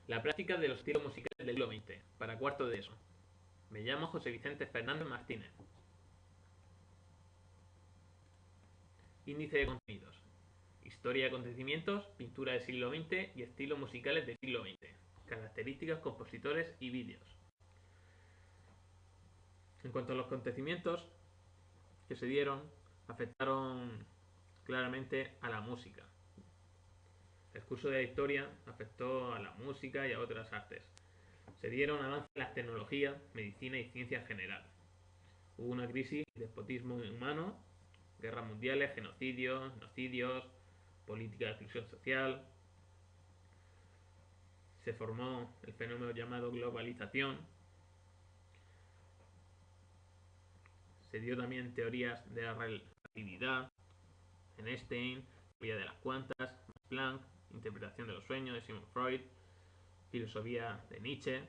La práctica de los estilos musicales del siglo XX, para cuarto de eso. Me llamo José Vicente Fernández Martínez. Índice de contenidos. Historia de acontecimientos, pintura del siglo XX y estilos musicales del siglo XX. Características, compositores y vídeos. En cuanto a los acontecimientos que se dieron, afectaron claramente a la música. El curso de la historia afectó a la música y a otras artes. Se dieron avances en las tecnologías, medicina y ciencia en general. Hubo una crisis de despotismo humano, guerras mundiales, genocidios, política de exclusión social. Se formó el fenómeno llamado globalización. Se dio también teorías de la relatividad, Einstein, teoría de las cuantas, Max Planck, interpretación de los sueños de Sigmund Freud, filosofía de Nietzsche.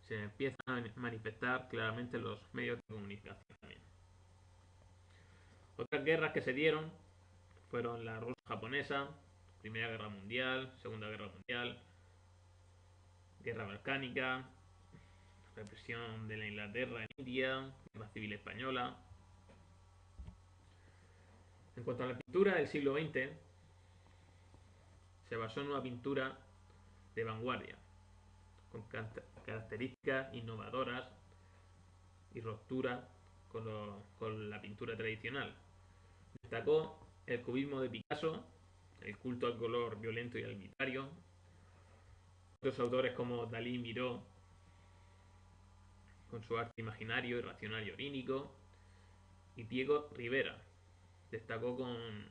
Se empiezan a manifestar claramente en los medios de comunicación también. Otras guerras que se dieron fueron la ruso-japonesa, Primera Guerra Mundial, Segunda Guerra Mundial, Guerra Balcánica, represión de la Inglaterra en India, Guerra Civil Española. En cuanto a la pintura del siglo XX, se basó en una pintura de vanguardia, con características innovadoras y ruptura con la pintura tradicional. Destacó el cubismo de Picasso, el culto al color violento y arbitrario. Otros autores como Dalí Miró, con su arte imaginario, irracional y onírico. Y Diego Rivera, destacó con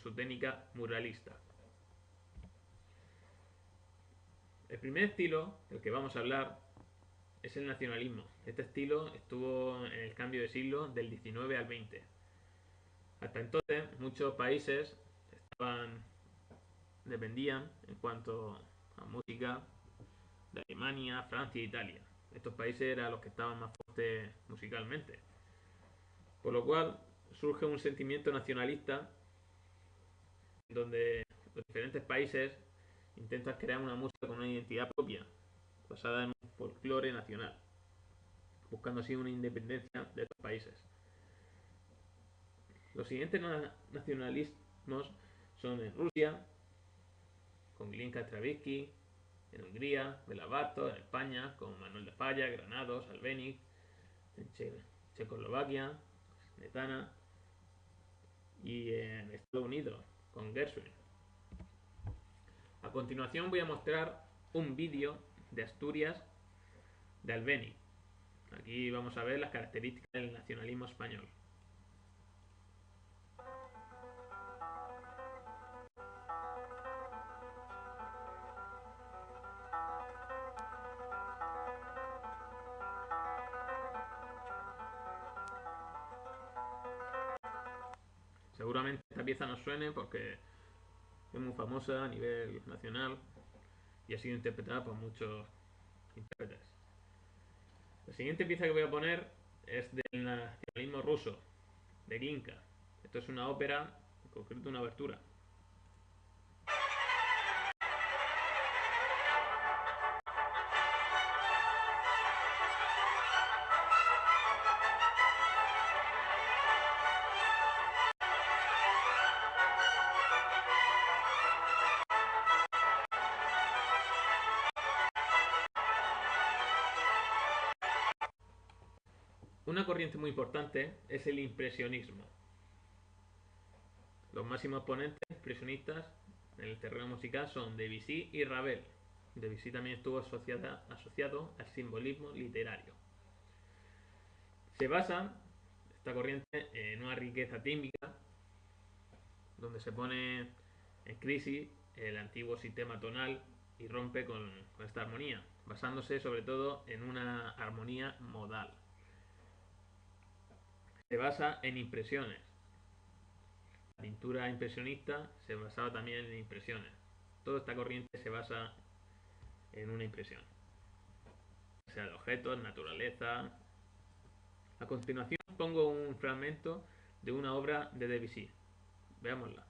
su técnica muralista. El primer estilo del que vamos a hablar es el nacionalismo. Este estilo estuvo en el cambio de siglo del XIX al XX. Hasta entonces muchos países dependían en cuanto a música de Alemania, Francia e Italia. Estos países eran los que estaban más fuertes musicalmente. Por lo cual surge un sentimiento nacionalista donde los diferentes países intentan crear una música con una identidad propia, basada en un folclore nacional, buscando así una independencia de estos países. Los siguientes nacionalismos son en Rusia, con Glinka Stravinsky, en Hungría, Bela Bartok, en España, con Manuel de Falla, Granados, Albéniz, en Checoslovaquia, Smetana, y en Estados Unidos, con Gershwin. A continuación voy a mostrar un vídeo de Asturias de Albéniz. Aquí vamos a ver las características del nacionalismo español. Seguramente esta pieza nos suene porque es muy famosa a nivel nacional y ha sido interpretada por muchos intérpretes. La siguiente pieza que voy a poner es del nacionalismo ruso, de Glinka. Esto es una ópera, en concreto una abertura. Una corriente muy importante es el impresionismo. Los máximos exponentes impresionistas en el terreno musical son Debussy y Ravel. Debussy también estuvo asociado al simbolismo literario. Se basa esta corriente en una riqueza tímbrica donde se pone en crisis el antiguo sistema tonal y rompe con esta armonía, basándose sobre todo en una armonía modal. Se basa en impresiones. La pintura impresionista se basaba también en impresiones. Toda esta corriente se basa en una impresión, sea de objetos, naturaleza. A continuación pongo un fragmento de una obra de Debussy. Veámosla.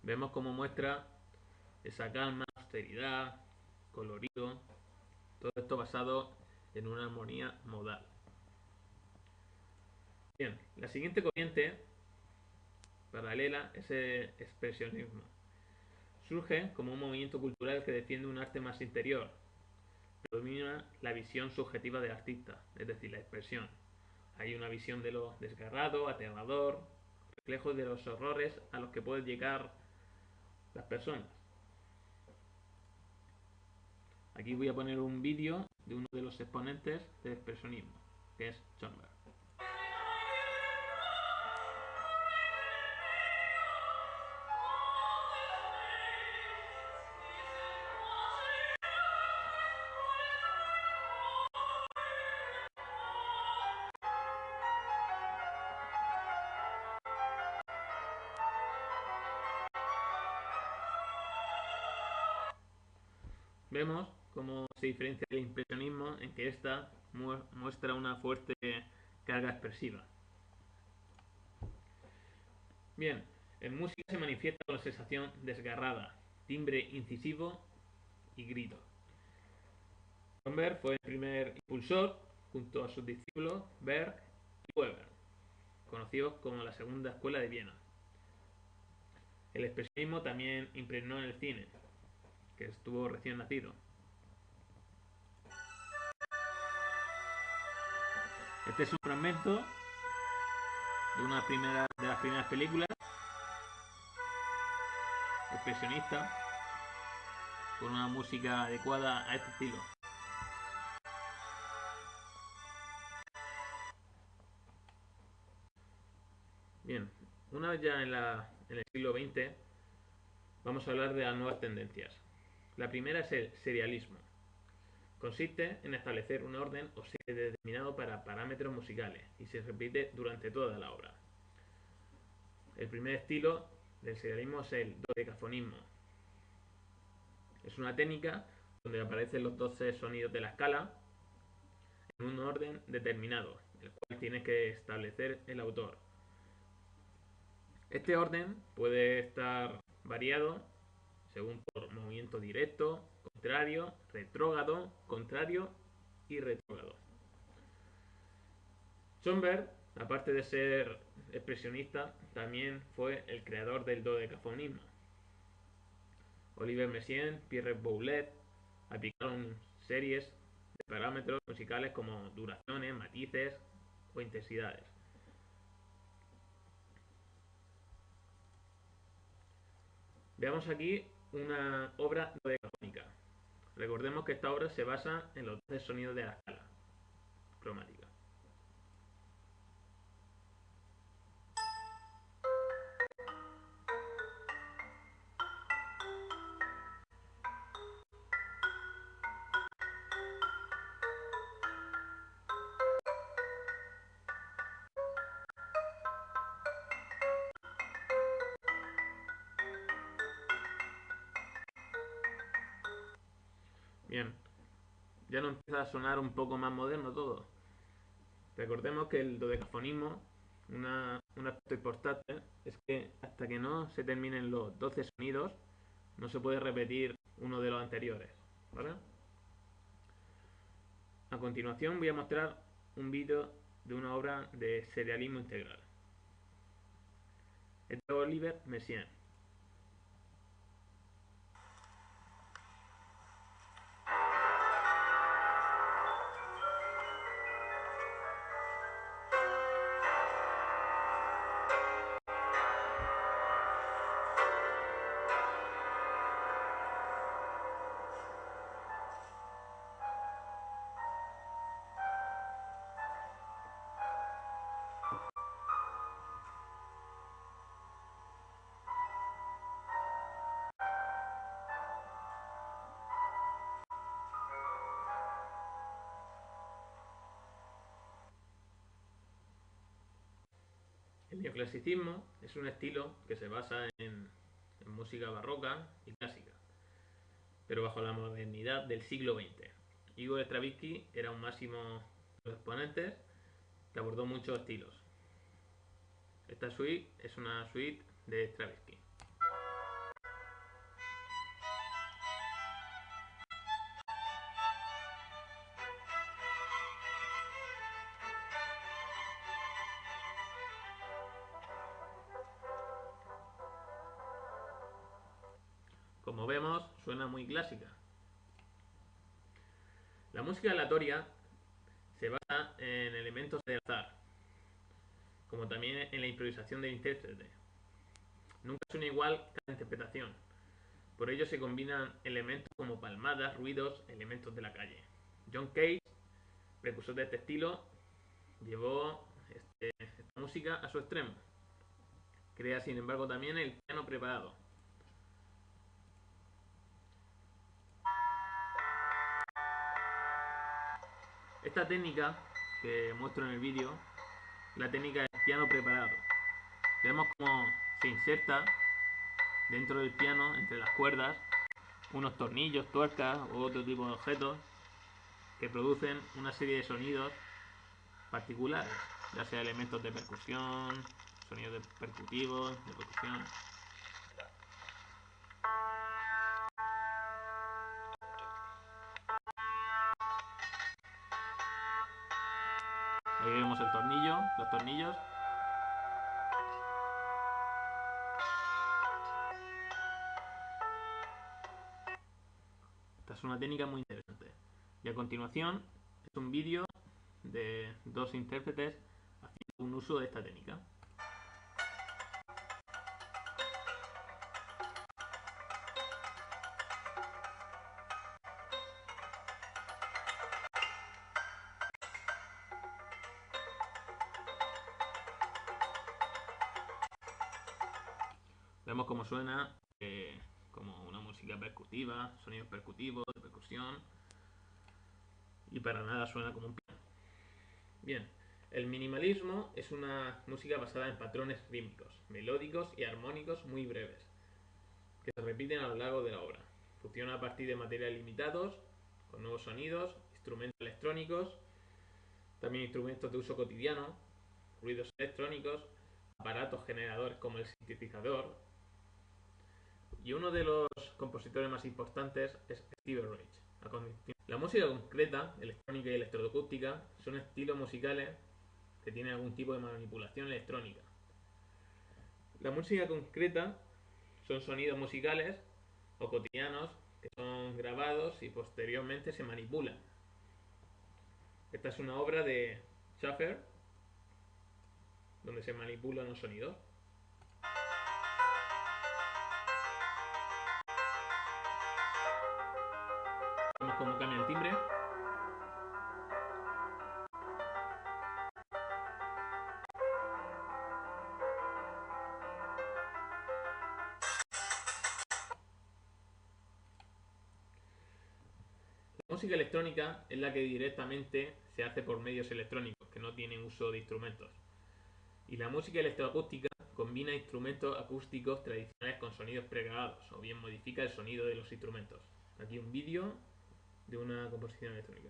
Vemos cómo muestra esa calma, austeridad, colorido, todo esto basado en una armonía modal. Bien, la siguiente corriente paralela es el expresionismo. Surge como un movimiento cultural que defiende un arte más interior. Predomina la visión subjetiva del artista, es decir, la expresión. Hay una visión de lo desgarrado, aterrador, reflejos de los horrores a los que pueden llegar las personas. Aquí voy a poner un vídeo de uno de los exponentes del expresionismo, que es Schoenberg. Vemos cómo se diferencia del impresionismo en que ésta muestra una fuerte carga expresiva. Bien, en música se manifiesta con la sensación desgarrada, timbre incisivo y grito. Schoenberg fue el primer impulsor, junto a sus discípulos Berg y Weber, conocidos como la Segunda Escuela de Viena. El expresionismo también impregnó en el cine, que estuvo recién nacido. Este es un fragmento de de las primeras películas expresionistas con una música adecuada a este estilo. Bien, una vez ya en el siglo XX, vamos a hablar de las nuevas tendencias. La primera es el serialismo. Consiste en establecer un orden o serie determinado para parámetros musicales y se repite durante toda la obra. El primer estilo del serialismo es el dodecafonismo. Es una técnica donde aparecen los 12 sonidos de la escala en un orden determinado, el cual tiene que establecer el autor. Este orden puede estar variado según por movimiento directo, contrario, retrógrado, contrario y retrógrado. Schoenberg, aparte de ser expresionista, también fue el creador del dodecafonismo. Olivier Messiaen, Pierre Boulez aplicaron series de parámetros musicales como duraciones, matices o intensidades. Veamos aquí una obra dodecafónica. Recordemos que esta obra se basa en los 12 sonidos de la escala cromática. Bien, ya nos empieza a sonar un poco más moderno todo. Recordemos que el dodecafonismo, un aspecto importante, es que hasta que no se terminen los 12 sonidos, no se puede repetir uno de los anteriores. ¿Vale? A continuación voy a mostrar un vídeo de una obra de serialismo integral. Es de Olivier Messiaen. El neoclasicismo es un estilo que se basa en música barroca y clásica, pero bajo la modernidad del siglo XX. Igor Stravinsky era un máximo de los exponentes que abordó muchos estilos. Esta suite es una suite de Stravinsky. Como vemos, suena muy clásica. La música aleatoria se basa en elementos de azar, como también en la improvisación del intérprete. Nunca suena igual cada interpretación. Por ello se combinan elementos como palmadas, ruidos, elementos de la calle. John Cage, precursor de este estilo, llevó esta música a su extremo. Crea, sin embargo, también el piano preparado. Esta técnica que muestro en el vídeo, la técnica del piano preparado. Vemos cómo se inserta dentro del piano, entre las cuerdas, unos tornillos, tuercas u otro tipo de objetos que producen una serie de sonidos particulares, ya sea elementos de percusión, sonidos percutivos, de percusión. Ahí vemos el tornillo, los tornillos. Esta es una técnica muy interesante. Y a continuación es un vídeo de dos intérpretes haciendo un uso de esta técnica. Vemos cómo suena como una música percutiva, sonidos percutivos, de percusión, y para nada suena como un piano. Bien, el minimalismo es una música basada en patrones rítmicos, melódicos y armónicos muy breves, que se repiten a lo largo de la obra. Funciona a partir de materiales limitados, con nuevos sonidos, instrumentos electrónicos, también instrumentos de uso cotidiano, ruidos electrónicos, aparatos generadores como el sintetizador. Y uno de los compositores más importantes es Stevie Reich. La música concreta, electrónica y electroacústica, son estilos musicales que tienen algún tipo de manipulación electrónica. La música concreta son sonidos musicales o cotidianos que son grabados y posteriormente se manipulan. Esta es una obra de Schaffer donde se manipulan los sonidos. Vemos cómo cambia el timbre. La música electrónica es la que directamente se hace por medios electrónicos, que no tienen uso de instrumentos. Y la música electroacústica combina instrumentos acústicos tradicionales con sonidos pregrabados, o bien modifica el sonido de los instrumentos. Aquí un vídeo de una composición electrónica.